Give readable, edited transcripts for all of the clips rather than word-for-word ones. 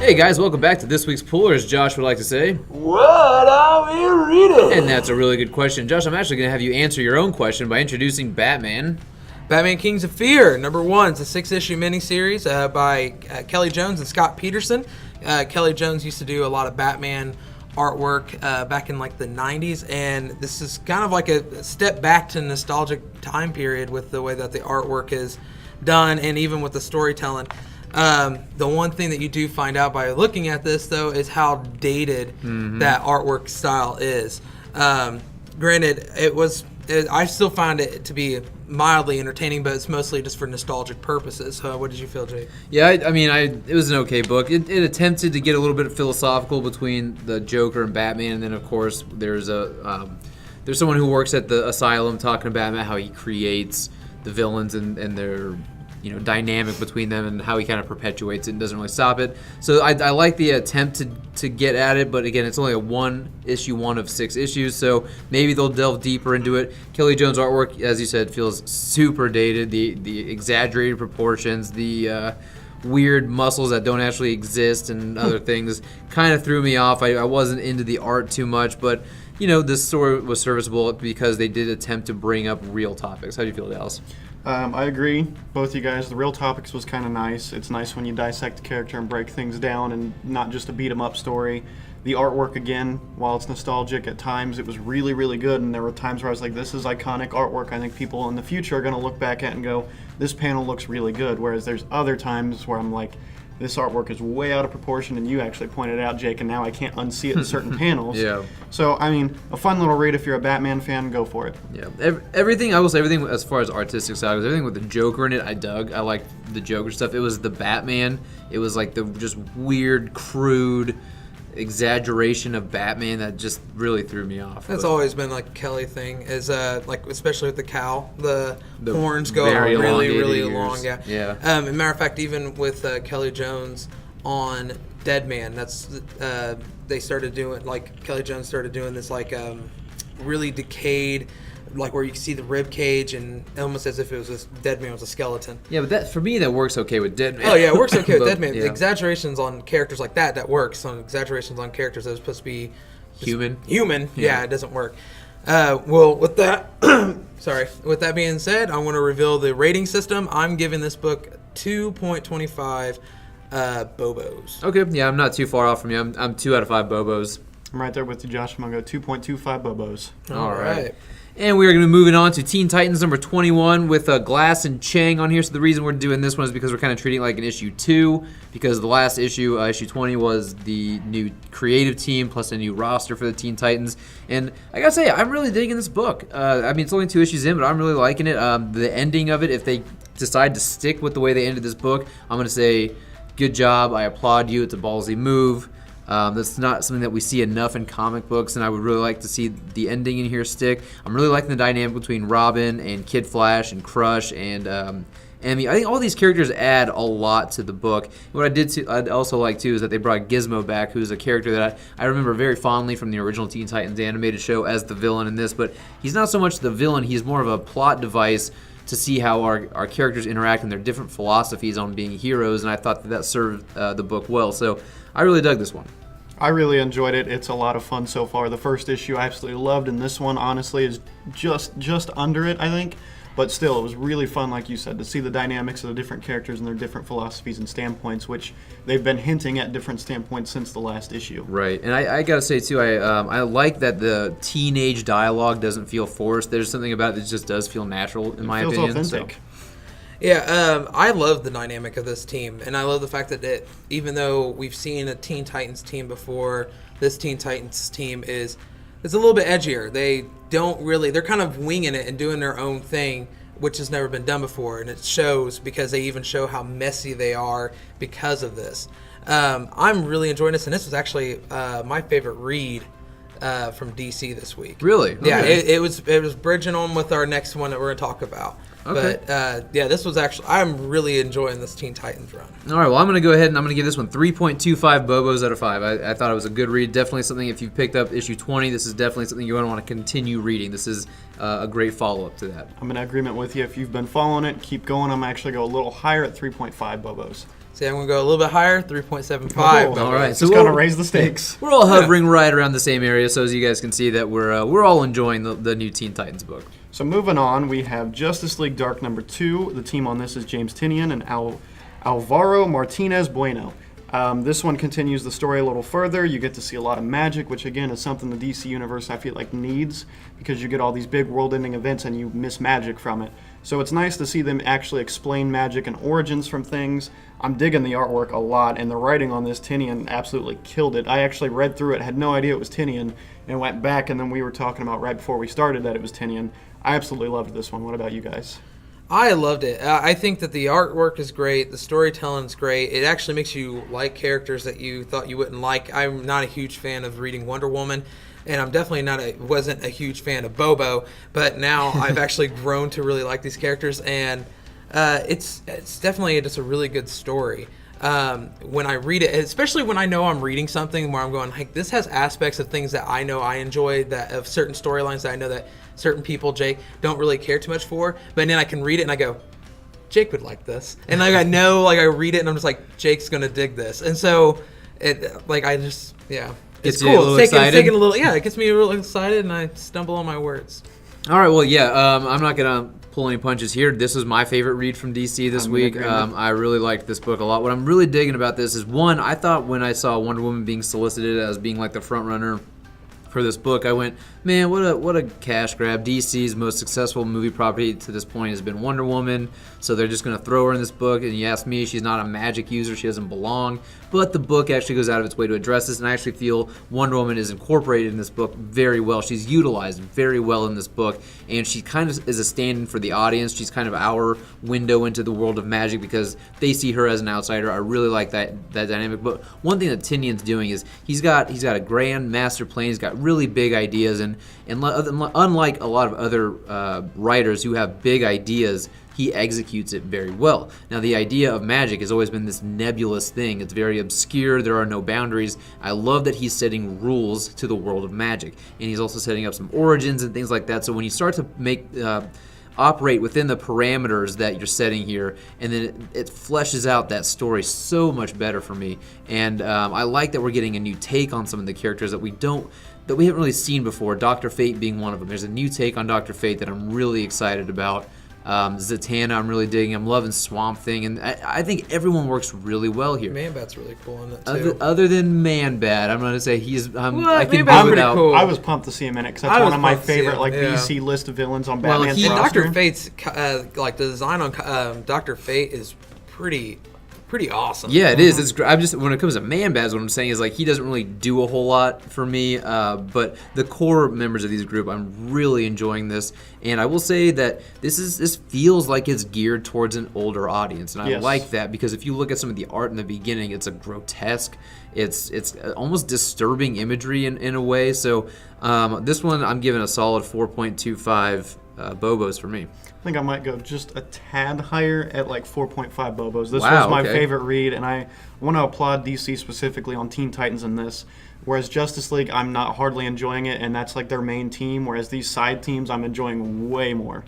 Hey guys, welcome back to this week's Puller, as Josh would like to say. What are we reading? And that's a really good question. Josh, I'm actually going to have you answer your own question by introducing Batman. Batman Kings of Fear, number 1. It's a 6-issue miniseries by Kelly Jones and Scott Peterson. Kelly Jones used to do a lot of Batman artwork back in like the 90s, and this is kind of like a step back to nostalgic time period with the way that the artwork is done and even with the storytelling. The one thing that you do find out by looking at this, though, is how dated that artwork style is. Granted, I still find it to be mildly entertaining, but it's mostly just for nostalgic purposes. So what did you feel, Jake? Yeah, it was an okay book. It attempted to get a little bit philosophical between the Joker and Batman, and then of course there's someone who works at the asylum talking to Batman how he creates the villains and their dynamic between them and how he kind of perpetuates it and doesn't really stop it. So I like the attempt to get at it, but again, it's only a one of 6 issues, so maybe they'll delve deeper into it. Kelly Jones' artwork, as you said, feels super dated. The exaggerated proportions, the weird muscles that don't actually exist and other things kind of threw me off. I wasn't into the art too much, but this story was serviceable because they did attempt to bring up real topics. How do you feel, Dallas? I agree, both you guys. The real topics was kind of nice. It's nice when you dissect the character and break things down and not just a beat-em-up story. The artwork, again, while it's nostalgic, at times it was really, really good, and there were times where I was like, this is iconic artwork. I think people in the future are going to look back at it and go, this panel looks really good, whereas there's other times where I'm like, this artwork is way out of proportion, and you actually pointed it out, Jake, and now I can't unsee it in certain panels. Yeah. So, a fun little read if you're a Batman fan, go for it. Yeah. Everything as far as artistic side goes, everything with the Joker in it, I dug. I liked the Joker stuff. It was the Batman. It was like the just weird, crude exaggeration of Batman that just really threw me off. That's always been like a Kelly thing, is especially with the cow, the horns go very really ears. long. Yeah. Yeah. As a matter of fact, even with Kelly Jones on Dead Man, that's they started doing, like, Kelly Jones started doing this really decayed, like where you can see the rib cage and almost as if it was Dead Man was a skeleton. Yeah, but for me that works okay with Dead Man. Oh yeah, it works okay with Dead Man. Yeah. exaggerations on characters like that works. On exaggerations on characters that are supposed to be Human, yeah, it doesn't work. Well, with that, with that being said, I want to reveal the rating system. I'm giving this book 2.25 Bobos. Okay, yeah, I'm not too far off from you. I'm 2 out of 5 Bobos. I'm right there with you, Josh. I'm going to go 2.25 Bobos. All right. And we're going to be moving on to Teen Titans number 21 with Glass and Chang on here. So the reason we're doing this one is because we're kind of treating it like an issue 2, because the last issue, issue 20, was the new creative team plus a new roster for the Teen Titans. And I got to say, I'm really digging this book. It's only 2 issues in, but I'm really liking it. The ending of it, if they decide to stick with the way they ended this book, I'm going to say, good job. I applaud you. It's a ballsy move. That's not something that we see enough in comic books, and I would really like to see the ending in here stick. I'm really liking the dynamic between Robin and Kid Flash and Crush and Emmy. I think all these characters add a lot to the book. What I'd also like, too, is that they brought Gizmo back, who's a character that I remember very fondly from the original Teen Titans animated show as the villain in this, but he's not so much the villain, he's more of a plot device to see how our characters interact and their different philosophies on being heroes, and I thought that served the book well. So I really dug this one. I really enjoyed it. It's a lot of fun so far. The first issue I absolutely loved, and this one, honestly, is just under it, I think. But still, it was really fun, like you said, to see the dynamics of the different characters and their different philosophies and standpoints, which they've been hinting at different standpoints since the last issue. Right, and I gotta say too, I like that the teenage dialogue doesn't feel forced. There's something about it that just does feel natural, in my opinion. It feels authentic. So. Yeah, I love the dynamic of this team, and I love the fact that even though we've seen a Teen Titans team before, this Teen Titans team is a little bit edgier. They're kind of winging it and doing their own thing, which has never been done before, and it shows because they even show how messy they are because of this. I'm really enjoying this, and this was actually my favorite read from DC this week. Really? Yeah, Okay. it was bridging on with our next one that we're going to talk about. Okay. But, this was actually, I'm really enjoying this Teen Titans run. All right, well, I'm going to go ahead and I'm going to give this one 3.25 Bobos out of 5. I thought it was a good read. Definitely something, if you picked up issue 20, this is definitely something you're going to want to continue reading. This is a great follow-up to that. I'm in agreement with you. If you've been following it, keep going. I'm actually go a little higher at 3.5 Bobos. See, I'm going to go a little bit higher, 3.75. Oh, All right, so so it's gonna we'll- raise the stakes. We're all hovering right around the same area, so as you guys can see that we're all enjoying the new Teen Titans book. So moving on, we have Justice League Dark #2. The team on this is James Tynion and Alvaro Martinez Bueno. This one continues the story a little further. You get to see a lot of magic, which again is something the DC Universe I feel like needs, because you get all these big world-ending events and you miss magic from it. So it's nice to see them actually explain magic and origins from things. I'm digging the artwork a lot, and the writing on this, Tynion absolutely killed it. I actually read through it, had no idea it was Tynion, and went back, and then we were talking about right before we started that it was Tynion. I absolutely loved this one. What about you guys? I loved it. I think that the artwork is great. The storytelling is great. It actually makes you like characters that you thought you wouldn't like. I'm not a huge fan of reading Wonder Woman, and I'm definitely wasn't a huge fan of Bobo. But now I've actually grown to really like these characters, and it's definitely just a really good story. When I read it, especially when I know I'm reading something where I'm going, like, this has aspects of things that I know I enjoy, that of certain storylines that I know that certain people, Jake, don't really care too much for, but then I can read it and I go, Jake would like this, and like I know, like I read it and I'm just like, Jake's gonna dig this, and so it, like, I just, yeah, Gets it's you a cool. little It's excited? taking a little, yeah, it gets me a little excited and I stumble on my words. All right, well, yeah, I'm not gonna pull any punches here. This was my favorite read from DC this I'm in week. agreement. I really liked this book a lot. What I'm really digging about this is, one, I thought when I saw Wonder Woman being solicited as being like the front runner for this book, I went, man, what a cash grab. DC's most successful movie property to this point has been Wonder Woman, so they're just going to throw her in this book, and you ask me, she's not a magic user, she doesn't belong, but the book actually goes out of its way to address this, and I actually feel Wonder Woman is incorporated in this book very well. She's utilized very well in this book, and she kind of is a stand-in for the audience. She's kind of our window into the world of magic because they see her as an outsider. I really like that dynamic. But one thing that Tynion's doing is he's got a grand master plan. He's got really big ideas, and unlike a lot of other writers who have big ideas, he executes it very well. Now, the idea of magic has always been this nebulous thing. It's very obscure. There are no boundaries. I love that he's setting rules to the world of magic, and he's also setting up some origins and things like that. So when you start to make operate within the parameters that you're setting here, and then it fleshes out that story so much better for me. And I like that we're getting a new take on some of the characters that we haven't really seen before. Dr. Fate being one of them. There's a new take on Dr. Fate that I'm really excited about. Zatanna, I'm really digging. I'm loving Swamp Thing, and I think everyone works really well here. Man-Bat's really cool in it too. Other than Man-Bat, I'm gonna say he's. What? I can Man-Bat's do pretty without. cool. I was pumped to see him in it because I that's was one of my pumped to see favorite him, like yeah. DC list of villains on Well, Batman's he- roster. Dr. Fate's like the design on Dr. Fate is pretty awesome. Yeah, it is. It's. I'm just when it comes to Man-Bat, what I'm saying is like he doesn't really do a whole lot for me. But the core members of these group, I'm really enjoying this, and I will say that this feels like it's geared towards an older audience, and I Yes. like that because if you look at some of the art in the beginning, it's a grotesque. It's almost disturbing imagery in a way. So this one I'm giving a solid 4.25 Bobos for me. I think I might go just a tad higher at like 4.5 Bobos. This Wow, was my okay. favorite read, and I want to applaud DC specifically on Teen Titans in this. Whereas Justice League, I'm not hardly enjoying it, and that's like their main team. Whereas these side teams, I'm enjoying way more.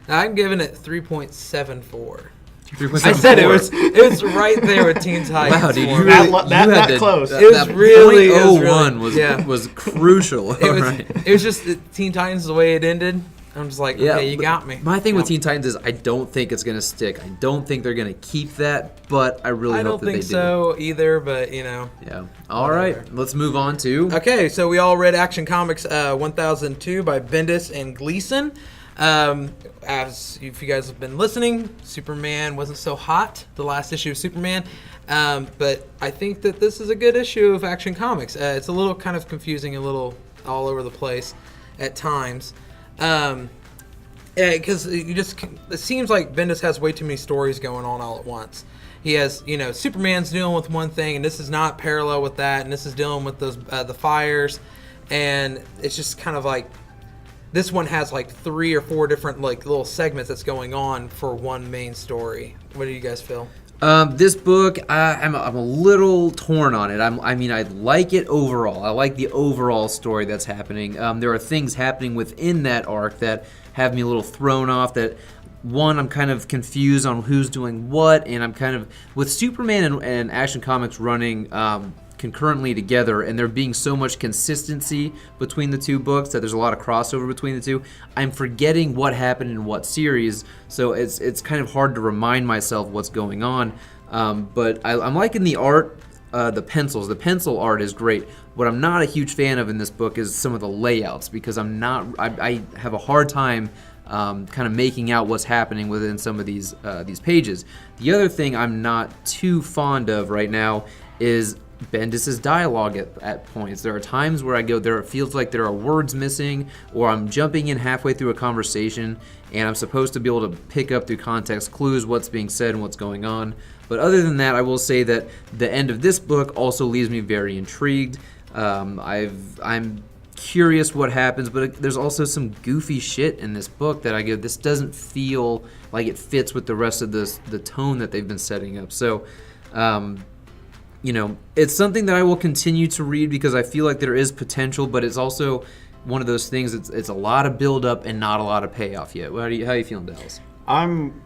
I'm giving it 3.74. 3.74. I said it was right there with Teen Titans. Wow, dude, you for me. really That had close. It was really- it was 0.01 really- was crucial. It was, Right. it was just Teen Titans the way it ended. I'm just like, okay, you but got me. My thing with Teen Titans is I don't think it's going to stick. I don't think they're going to keep that, but I really I hope don't that think they so either, but you know. do. Yeah. All right, let's move on to. Okay, so we all read Action Comics 1002 by Bendis and Gleason. As if you guys have been listening, Superman wasn't so hot, the last issue of Superman. But I think that this is a good issue of Action Comics. It's a little kind of confusing, a little all over the place at times. Because it seems like Bendis has way too many stories going on all at once. He has, Superman's dealing with one thing, and this is not parallel with that, and this is dealing with those the fires, and it's just kind of like this one has like 3 or 4 different like little segments that's going on for one main story. What do you guys feel? This book, I'm a little torn on it. I mean, I like it overall. I like the overall story that's happening. There are things happening within that arc that have me a little thrown off. That one, I'm kind of confused on who's doing what, and I'm kind of with Superman and Action Comics running concurrently together, and there being so much consistency between the two books that there's a lot of crossover between the two. I'm forgetting what happened in what series, so it's kind of hard to remind myself what's going on. But I'm liking the art, the pencils. The pencil art is great. What I'm not a huge fan of in this book is some of the layouts, because I have a hard time kind of making out what's happening within some of these pages. The other thing I'm not too fond of right now is Bendis' dialogue at points. There are times where it feels like there are words missing, or I'm jumping in halfway through a conversation and I'm supposed to be able to pick up through context clues what's being said and what's going on. But other than that, I will say that the end of this book also leaves me very intrigued. I'm curious what happens, but there's also some goofy shit in this book that this doesn't feel like it fits with the rest of the tone that they've been setting up. So it's something that I will continue to read because I feel like there is potential, but it's also one of those things. It's a lot of build up and not a lot of payoff yet. How are you feeling, Dallas? I'm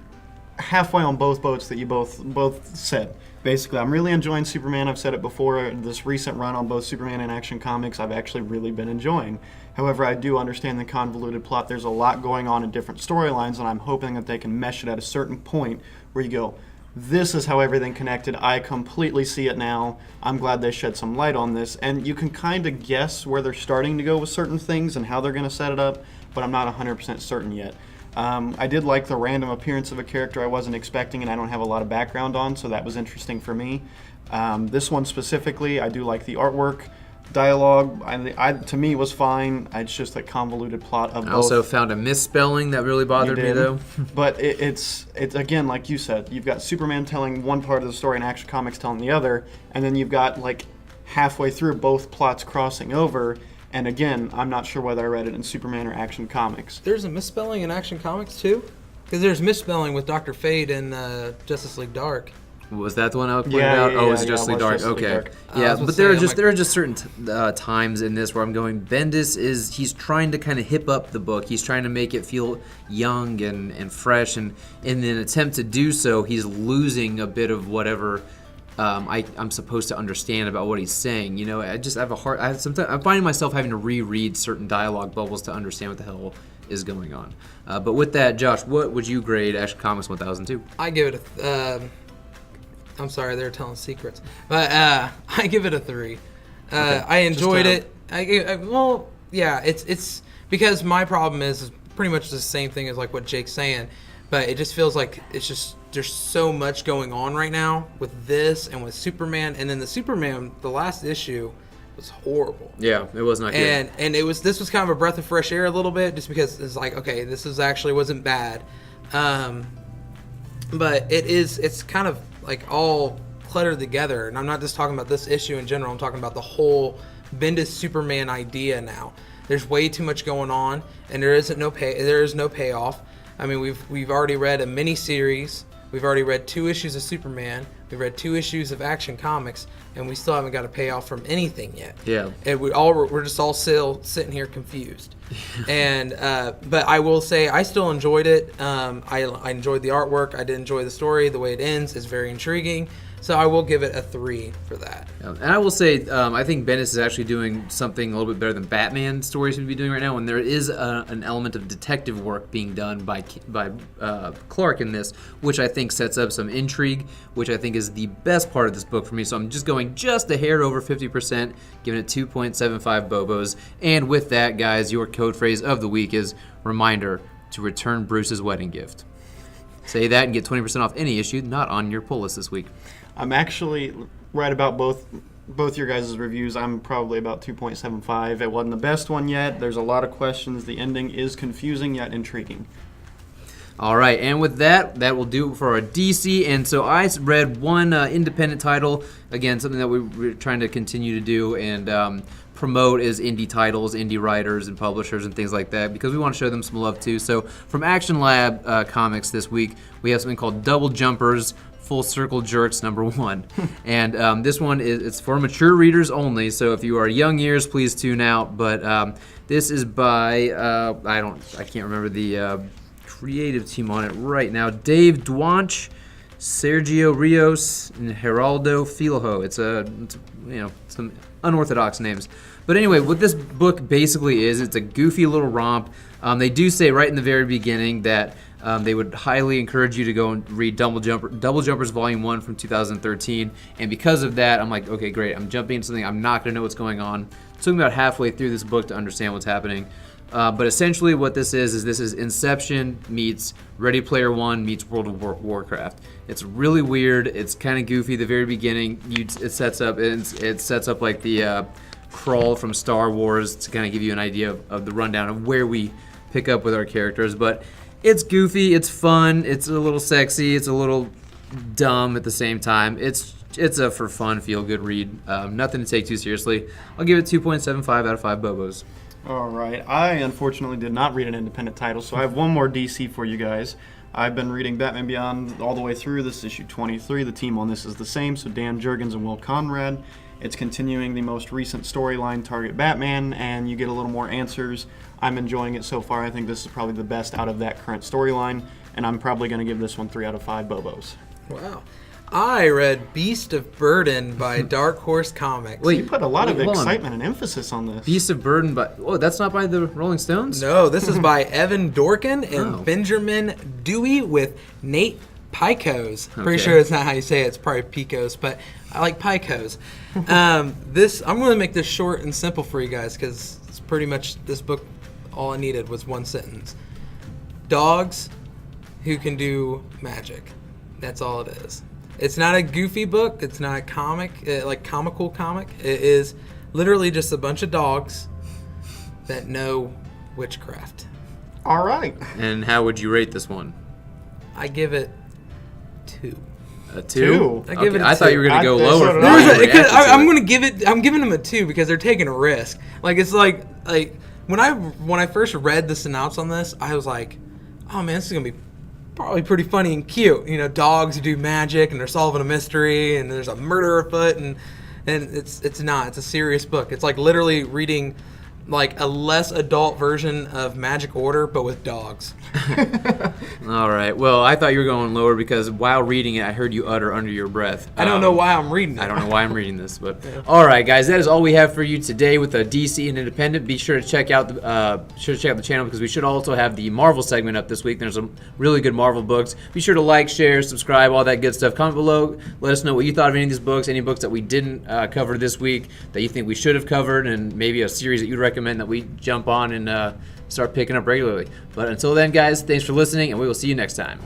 halfway on both boats that you both said. Basically, I'm really enjoying Superman. I've said it before. This recent run on both Superman and Action Comics, I've actually really been enjoying. However, I do understand the convoluted plot. There's a lot going on in different storylines, and I'm hoping that they can mesh it at a certain point where you go, this is how everything connected. I completely see it now. I'm glad they shed some light on this. And you can kind of guess where they're starting to go with certain things and how they're going to set it up, but I'm not 100% certain yet. I did like the random appearance of a character I wasn't expecting and I don't have a lot of background on, so that was interesting for me. This one specifically, I do like the artwork. Dialogue, to me, was fine. It's just a convoluted plot of both. I also found a misspelling that really bothered me, though. But it's again, like you said, you've got Superman telling one part of the story and Action Comics telling the other, and then you've got, like, halfway through both plots crossing over. And again, I'm not sure whether I read it in Superman or Action Comics. There's a misspelling in Action Comics, too? Because there's misspelling with Dr. Fate in Justice League Dark. Was that the one I pointed out? Oh, it was Justice League Dark. Okay. Yeah, but there are just certain times in this where I'm going, Bendis he's trying to kind of hip up the book. He's trying to make it feel young and fresh, and in an attempt to do so, he's losing a bit of whatever I'm supposed to understand about what he's saying. I just have I'm finding myself having to reread certain dialogue bubbles to understand what the hell is going on. But with that, Josh, what would you grade Action Comics 1002? I give it I'm sorry, they're telling secrets, but I give it a 3. Okay. I enjoyed it. It's because my problem is pretty much the same thing as like what Jake's saying, but it just feels like there's so much going on right now with this and with Superman, and then the last issue was horrible. Yeah, it was not good. And this was kind of a breath of fresh air a little bit, just because it's like, okay, this wasn't bad, but it's kind of like all cluttered together, and I'm not just talking about this issue in general. I'm talking about the whole Bendis Superman idea now. There's way too much going on, and there is no payoff. I mean, we've already read a mini-series. We've already read 2 issues of Superman. We've read 2 issues of Action Comics, and we still haven't got a payoff from anything yet. Yeah. And we're just all still sitting here confused. And but I will say I still enjoyed it. I enjoyed the artwork. I did enjoy the story. The way it ends is very intriguing. So I will give it a 3 for that. And I will say, I think Bendis is actually doing something a little bit better than Batman stories would be doing right now. When there is an element of detective work being done by Clark in this, which I think sets up some intrigue, which I think is the best part of this book for me. So I'm just going just a hair over 50%, giving it 2.75 Bobos. And with that, guys, your code phrase of the week is reminder to return Bruce's wedding gift. Say that and get 20% off any issue not on your pull list this week. I'm actually right about both your guys' reviews. I'm probably about 2.75. It wasn't the best one yet. There's a lot of questions. The ending is confusing yet intriguing. All right, and with that will do it for our DC. And so I read one independent title. Again, something that we're trying to continue to do and promote is indie titles, indie writers and publishers and things like that, because we want to show them some love too. So from Action Lab Comics this week, we have something called Double Jumpers Full Circle Jerks #1. And this one it's for mature readers only, so if you are young years, please tune out. But this is by I can't remember the creative team on it right now. Dave Dwanch, Sergio Rios, and Geraldo Filho. It's some unorthodox names. But anyway, what this book basically is, it's a goofy little romp. They do say right in the very beginning that they would highly encourage you to go and read Double Jumpers Volume 1 from 2013. And because of that, I'm like, okay, great. I'm jumping into something I'm not going to know what's going on. It took me about halfway through this book to understand what's happening. But essentially what this is this is Inception meets Ready Player One meets World of Warcraft. It's really weird. It's kind of goofy. The very beginning, it sets up like the crawl from Star Wars to kind of give you an idea of the rundown of where we pick up with our characters. But it's goofy. It's fun. It's a little sexy. It's a little dumb at the same time. It's a for fun, feel good read. Nothing to take too seriously. I'll give it 2.75 out of 5 Bobos. All right. I unfortunately did not read an independent title, so I have one more DC for you guys. I've been reading Batman Beyond all the way through. This is issue 23. The team on this is the same, so Dan Jurgens and Will Conrad. It's continuing the most recent storyline, Target Batman, and you get a little more answers. I'm enjoying it so far. I think this is probably the best out of that current storyline, and I'm probably going to give this one 3 out of 5 Bobos. Wow. I read Beast of Burden by Dark Horse Comics. You put a lot of hold on. excitement and emphasis on this. Beast of Burden, that's not by the Rolling Stones? No, this is by Evan Dorkin and Oh. Benjamin Dewey with Nate Picos. Okay. Pretty sure it's not how you say it. It's probably Picos, but I like Picos. I'm going to make this short and simple for you guys because it's pretty much this book. All I needed was one sentence. Dogs who can do magic. That's all it is. It's not a goofy book. It's not a comic, comical comic. It is literally just a bunch of dogs that know witchcraft. All right. And how would you rate this one? I give it 2. A 2? I give it a I thought you were going to go so lower. did from I. how you I'm reacted to it. I'm giving them a 2 because they're taking a risk. It's like when I first read the synopsis on this, I was like, oh man, this is gonna be probably pretty funny and cute. Dogs who do magic and they're solving a mystery and there's a murder afoot and it's not. It's a serious book. It's like literally reading like a less adult version of Magic Order, but with dogs. All right. Well, I thought you were going lower because while reading it, I heard you utter under your breath. I don't know why I'm reading it. I don't know why I'm reading this, but all right, guys, that is all we have for you today with a DC and Independent. Be sure to check out the channel because we should also have the Marvel segment up this week. There's some really good Marvel books. Be sure to like, share, subscribe, all that good stuff. Comment below. Let us know what you thought of any of these books, any books that we didn't cover this week that you think we should have covered, and maybe a series that you'd recommend that we jump on and start picking up regularly. But until then, guys, thanks for listening, and we will see you next time.